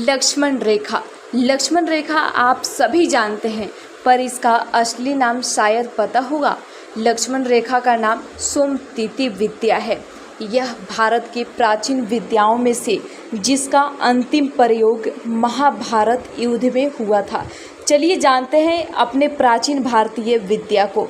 लक्ष्मण रेखा। लक्ष्मण रेखा आप सभी जानते हैं, पर इसका असली नाम शायद पता होगा। लक्ष्मण रेखा का नाम सोमतीति विद्या है। यह भारत की प्राचीन विद्याओं में से जिसका अंतिम प्रयोग महाभारत युद्ध में हुआ था। चलिए जानते हैं अपने प्राचीन भारतीय विद्या को।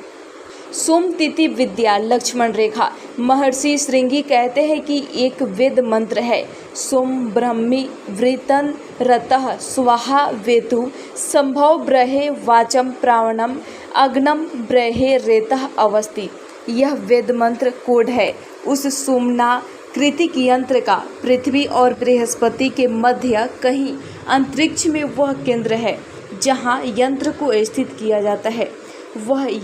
सोमतीति विद्या लक्ष्मण रेखा। महर्षि श्रृंगी कहते हैं कि एक वेद मंत्र है, सोम ब्रह्मी वृतन रतः स्वाहा वेतु संभव ब्रहे वाचम प्रावणम अग्नम ब्रहे रेतः अवस्थि। यह वेद मंत्र कोड है उस सोमना कृतिक यंत्र का। पृथ्वी और बृहस्पति के मध्य कहीं अंतरिक्ष में वह केंद्र है जहाँ यंत्र को स्थित किया जाता है।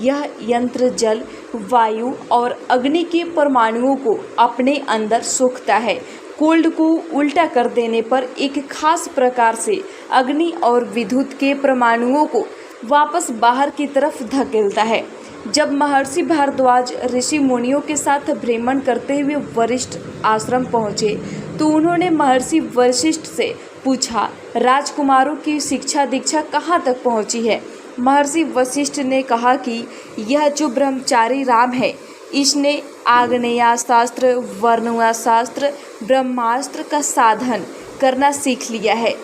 यह यंत्र जल, वायु और अग्नि के परमाणुओं को अपने अंदर सोखता है। कोल्ड को उल्टा कर देने पर एक खास प्रकार से अग्नि और विद्युत के परमाणुओं को वापस बाहर की तरफ धकेलता है। जब महर्षि भारद्वाज ऋषि मुनियों के साथ भ्रमण करते हुए वशिष्ठ आश्रम पहुँचे तो उन्होंने महर्षि वशिष्ठ से पूछा, राजकुमारों की शिक्षा दीक्षा कहाँ तक पहुँची है। महर्षि वशिष्ठ ने कहा कि यह जो ब्रह्मचारी राम है, इसने आग्नेयास्त्र, वर्णशास्त्र, ब्रह्मास्त्र का साधन करना सीख लिया है।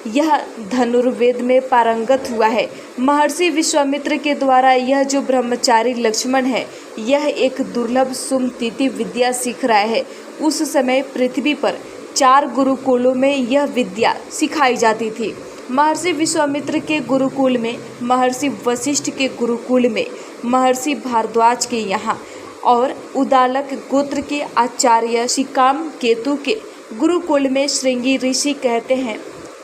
यह धनुर्वेद में पारंगत हुआ है। महर्षि विश्वामित्र के द्वारा यह जो ब्रह्मचारी लक्ष्मण है, यह एक दुर्लभ सोमतीति विद्या सीख रहा है। उस समय पृथ्वी पर 4 गुरुकुलों में यह विद्या सिखाई जाती थी। महर्षि विश्वामित्र के गुरुकुल में, महर्षि वशिष्ठ के गुरुकुल में, महर्षि भारद्वाज के यहाँ और उदालक गोत्र के आचार्य शिकाम केतु के गुरुकुल में श्रृंगी ऋषि कहते हैं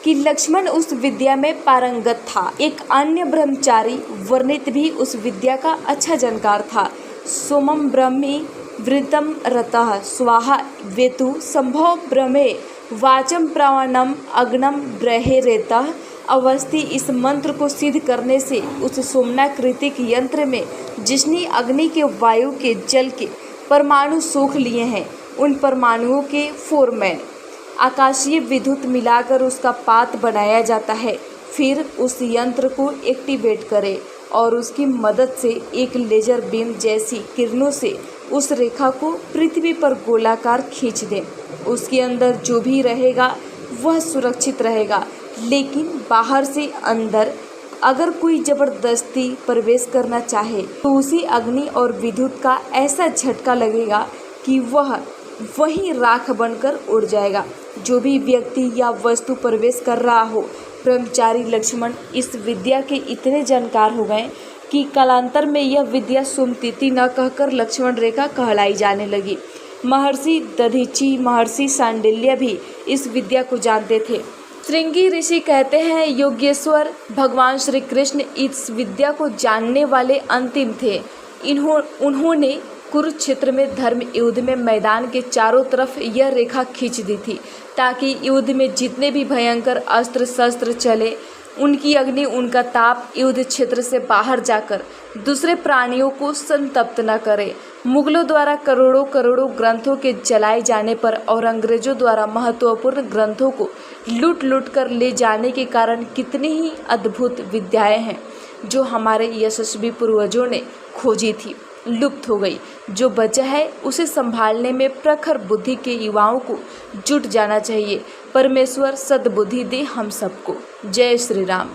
कि लक्ष्मण उस विद्या में पारंगत था। एक अन्य ब्रह्मचारी वर्णित भी उस विद्या का अच्छा जानकार था। सोमम ब्रह्मी वृतम रतः स्वाहा वेतु संभव ब्रह्मे वाचम प्रावणम अग्नम ब्रहे रेतः अवस्थि। इस मंत्र को सिद्ध करने से उस सोमनाकृतिक यंत्र में जिसने अग्नि के, वायु के, जल के परमाणु सोख लिए हैं, उन परमाणुओं के फोरमैन आकाशीय विद्युत मिलाकर उसका पात बनाया जाता है। फिर उस यंत्र को एक्टिवेट करें और उसकी मदद से एक लेजर बीम जैसी किरणों से उस रेखा को पृथ्वी पर गोलाकार खींच दें। उसके अंदर जो भी रहेगा वह सुरक्षित रहेगा, लेकिन बाहर से अंदर अगर कोई ज़बरदस्ती प्रवेश करना चाहे तो उसी अग्नि और विद्युत का ऐसा झटका लगेगा कि वह वहीं राख बनकर उड़ जाएगा। जो भी व्यक्ति या वस्तु प्रवेश कर रहा हो। ब्रह्मचारी लक्ष्मण इस विद्या के इतने जानकार हो गए कि कालांतर में यह विद्या सोमतीति न कहकर लक्ष्मण रेखा कहलाई जाने लगी। महर्षि दधीची, महर्षि सांडिल्य भी इस विद्या को जानते थे। श्रृंगी ऋषि कहते हैं योगेश्वर भगवान श्री कृष्ण इस विद्या को जानने वाले अंतिम थे। उन्होंने कुरुक्षेत्र में धर्म युद्ध में मैदान के चारों तरफ यह रेखा खींच दी थी ताकि युद्ध में जितने भी भयंकर अस्त्र शस्त्र चले, उनकी अग्नि, उनका ताप युद्ध क्षेत्र से बाहर जाकर दूसरे प्राणियों को संतप्त न करे। मुगलों द्वारा करोड़ों करोड़ों ग्रंथों के जलाए जाने पर और अंग्रेजों द्वारा महत्वपूर्ण ग्रंथों को लूट लूट कर ले जाने के कारण कितनी ही अद्भुत विद्याएं हैं जो हमारे यशस्वी पूर्वजों ने खोजी थी, लुप्त हो गई। जो बचा है उसे संभालने में प्रखर बुद्धि के युवाओं को जुट जाना चाहिए। परमेश्वर सद्बुद्धि दे हम सबको। जय श्री राम।